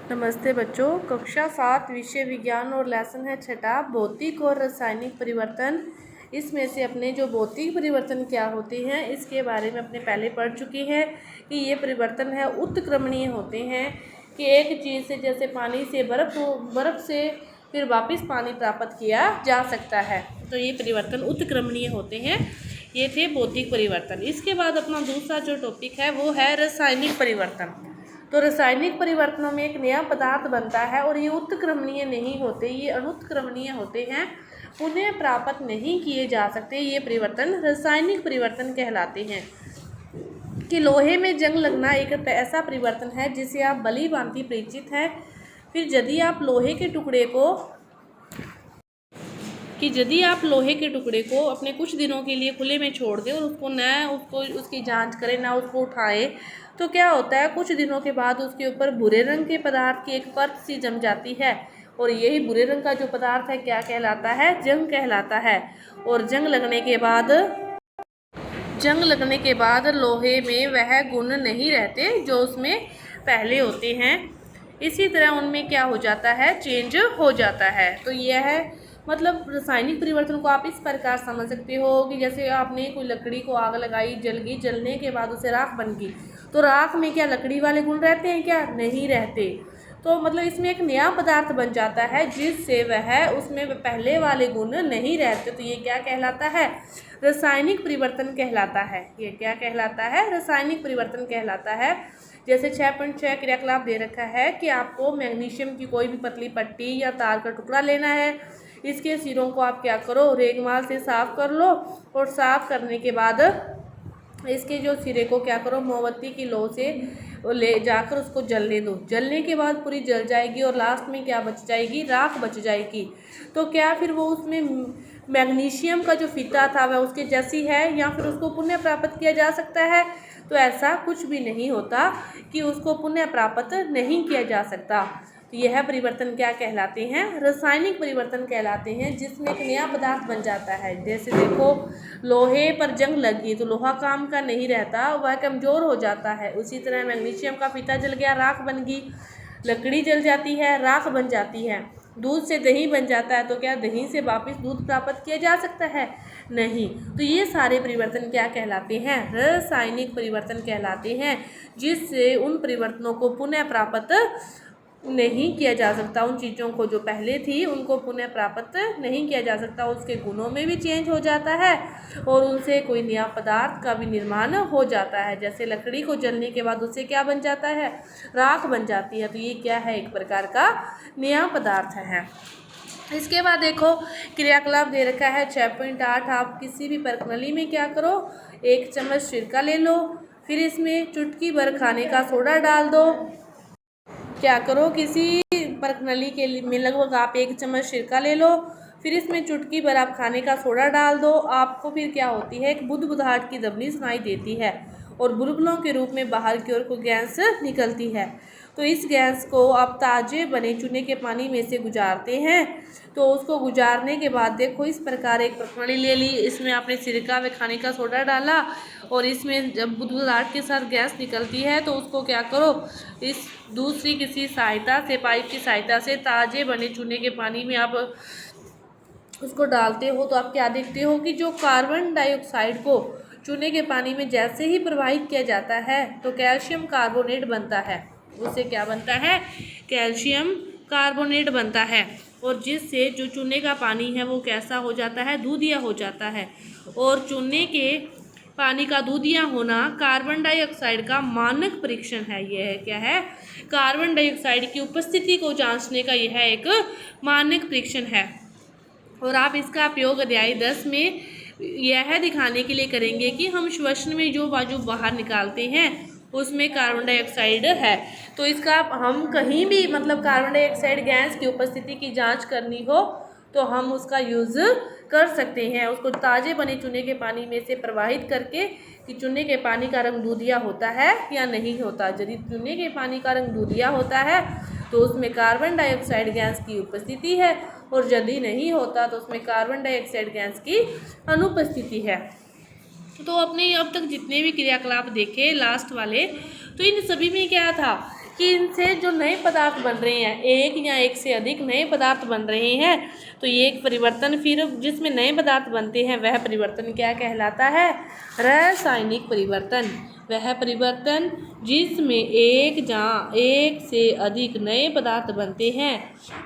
नमस्ते बच्चों। कक्षा 7 विषय विज्ञान और लेसन है छठा भौतिक और रासायनिक परिवर्तन। इसमें से अपने जो भौतिक परिवर्तन क्या होते हैं इसके बारे में अपने पहले पढ़ चुके हैं कि ये परिवर्तन है उत्क्रमणीय होते हैं कि एक चीज़ से जैसे पानी से बर्फ़ से फिर वापस पानी प्राप्त किया जा सकता है, तो ये परिवर्तन उत्क्रमणीय होते हैं। ये थे भौतिक परिवर्तन। इसके बाद अपना दूसरा जो टॉपिक है वो है रासायनिक परिवर्तन। तो रासायनिक परिवर्तनों में एक नया पदार्थ बनता है और ये उत्क्रमणीय नहीं होते, ये अनुत्क्रमणीय होते हैं, पुनः प्राप्त नहीं किए जा सकते। ये परिवर्तन रासायनिक परिवर्तन कहलाते हैं। कि लोहे में जंग लगना एक ऐसा परिवर्तन है जिसे आप भली भांति परिचित हैं। फिर यदि आप लोहे के टुकड़े को अपने कुछ दिनों के लिए खुले में छोड़ दें और उसकी जांच करें, ना उसको उठाएं, तो क्या होता है, कुछ दिनों के बाद उसके ऊपर भूरे रंग के पदार्थ की एक परत सी जम जाती है और यही भूरे रंग का जो पदार्थ है क्या कहलाता है? जंग कहलाता है। और जंग लगने के बाद लोहे में वह गुण नहीं रहते जो उसमें पहले होते हैं। इसी तरह उनमें क्या हो जाता है? चेंज हो जाता है। तो यह है मतलब रासायनिक परिवर्तन को आप इस प्रकार समझ सकते हो कि जैसे आपने कोई लकड़ी को आग लगाई, जल गई, जलने के बाद उसे राख बन गई, तो राख में क्या लकड़ी वाले गुण रहते हैं? क्या नहीं रहते। तो मतलब इसमें एक नया पदार्थ बन जाता है जिससे उसमें पहले वाले गुण नहीं रहते। तो ये क्या कहलाता है? रासायनिक परिवर्तन कहलाता है। ये क्या कहलाता है? रासायनिक परिवर्तन कहलाता है। जैसे 6.6 क्रियाकलाप दे रखा है कि आपको मैग्नीशियम की कोई भी पतली पट्टी या तार का टुकड़ा लेना है। इसके सिरों को आप क्या करो? रेगमाल से साफ कर लो और साफ करने के बाद इसके जो सिरे को क्या करो? मोमबत्ती की लो से ले जाकर उसको जलने दो। जलने के बाद पूरी जल जाएगी और लास्ट में क्या बच जाएगी? राख बच जाएगी। तो क्या फिर वो उसमें मैग्नीशियम का जो फीता था वह उसके जैसी है या फिर उसको पुनः प्राप्त किया जा सकता है? तो ऐसा कुछ भी नहीं होता कि उसको पुनः प्राप्त नहीं किया जा सकता। तो यह परिवर्तन क्या कहलाते हैं? रासायनिक परिवर्तन कहलाते हैं, जिसमें एक नया पदार्थ बन जाता है। जैसे देखो, लोहे पर जंग लगी तो लोहा काम का नहीं रहता, वह कमज़ोर हो जाता है। उसी तरह मैग्नीशियम का फीता जल गया, राख बन गई। लकड़ी जल जाती है, राख बन जाती है। दूध से दही बन जाता है, तो क्या दही से वापस दूध प्राप्त किया जा सकता है? नहीं। तो ये सारे परिवर्तन क्या कहलाते हैं? रासायनिक परिवर्तन कहलाते हैं, जिससे उन परिवर्तनों को पुनः प्राप्त नहीं किया जा सकता। उन चीज़ों को जो पहले थी उनको पुनः प्राप्त नहीं किया जा सकता। उसके गुणों में भी चेंज हो जाता है और उनसे कोई नया पदार्थ का भी निर्माण हो जाता है। जैसे लकड़ी को जलने के बाद उससे क्या बन जाता है? राख बन जाती है। तो ये क्या है? एक प्रकार का नया पदार्थ है। इसके बाद देखो, क्रियाकलाप दे रखा है 6.8। आप किसी भी प्रणाली में क्या करो? 1 चम्मच सिरका ले लो, फिर इसमें चुटकी भर खाने का सोडा डाल दो। क्या करो? किसी प्रणाली के में लगभग आप 1 चम्मच सिरका ले लो, फिर इसमें चुटकी भर आप खाने का सोडा डाल दो। आपको फिर क्या होती है? एक बुदबुदाहट की दबनी सुनाई देती है और बुलबुलों के रूप में बाहर की ओर को गैस निकलती है। तो इस गैस को आप ताजे बने चूने के पानी में से गुजारते हैं। तो उसको गुजारने के बाद देखो, इस प्रकार एक प्रणाली ले ली, इसमें आपने सिरका व खाने का सोडा डाला और इसमें जब बुदबुदाहट के साथ गैस निकलती है तो उसको क्या करो? इस दूसरी किसी सहायता से, पाइप की सहायता से ताजे बने चूने के पानी में आप उसको डालते हो। तो आप क्या देखते हो कि जो कार्बन डाइऑक्साइड को चूने के पानी में जैसे ही प्रवाहित किया जाता है तो कैल्शियम कार्बोनेट बनता है। उससे क्या बनता है? कैल्शियम कार्बोनेट बनता है और जिससे जो चूने का पानी है वो कैसा हो जाता है? दूधिया हो जाता है। और चूने के पानी का दूधिया होना कार्बन डाइऑक्साइड का मानक परीक्षण है। यह क्या है? कार्बन डाइऑक्साइड की उपस्थिति को जांचने का यह एक मानक परीक्षण है। और आप इसका उपयोग अध्याय 10 में यह दिखाने के लिए करेंगे कि हम श्वसन में जो वायु बाहर निकालते हैं उसमें कार्बन डाइऑक्साइड है। तो इसका हम कहीं भी मतलब कार्बन डाइऑक्साइड गैस की उपस्थिति की जांच करनी हो तो हम उसका यूज़ कर सकते हैं। उसको ताजे बने चूने के पानी में से प्रवाहित करके कि चूने के पानी का रंग दूधिया होता है या नहीं होता। यदि चूने के पानी का रंग दूधिया होता है तो उसमें कार्बन डाइऑक्साइड गैस की उपस्थिति है और यदि नहीं होता तो उसमें कार्बन डाइऑक्साइड गैस की अनुपस्थिति है। तो अपने अब तक जितने भी क्रियाकलाप देखे लास्ट वाले, तो इन सभी में क्या था कि इनसे जो नए पदार्थ बन रहे हैं, एक या एक से अधिक नए पदार्थ बन रहे हैं, तो ये एक परिवर्तन, फिर जिसमें नए पदार्थ बनते हैं वह परिवर्तन क्या कहलाता है? रासायनिक परिवर्तन। वह परिवर्तन जिसमें एक से अधिक नए पदार्थ बनते हैं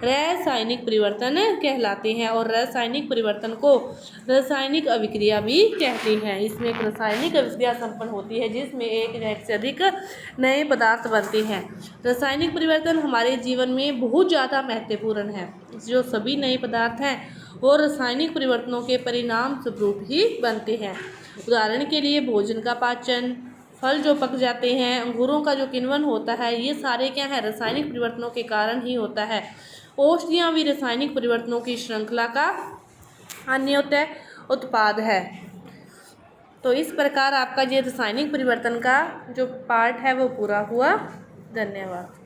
रासायनिक परिवर्तन कहलाते हैं। और रासायनिक परिवर्तन को रासायनिक अभिक्रिया भी कहते हैं। इसमें एक रासायनिक अभिक्रिया संपन्न होती है जिसमें एक या एक से अधिक नए पदार्थ बनते हैं। रासायनिक परिवर्तन हमारे जीवन में बहुत ज़्यादा महत्वपूर्ण है। जो सभी नए पदार्थ हैं वो रासायनिक परिवर्तनों के परिणाम स्वरूप ही बनते हैं। उदाहरण के लिए भोजन का पाचन, फल जो पक जाते हैं, अंगूरों का जो किण्वन होता है, ये सारे क्या है? रासायनिक परिवर्तनों के कारण ही होता है। औषधियाँ भी रासायनिक परिवर्तनों की श्रृंखला का अन्योन्य उत्पाद है। तो इस प्रकार आपका ये रासायनिक परिवर्तन का जो पार्ट है वो पूरा हुआ। धन्यवाद।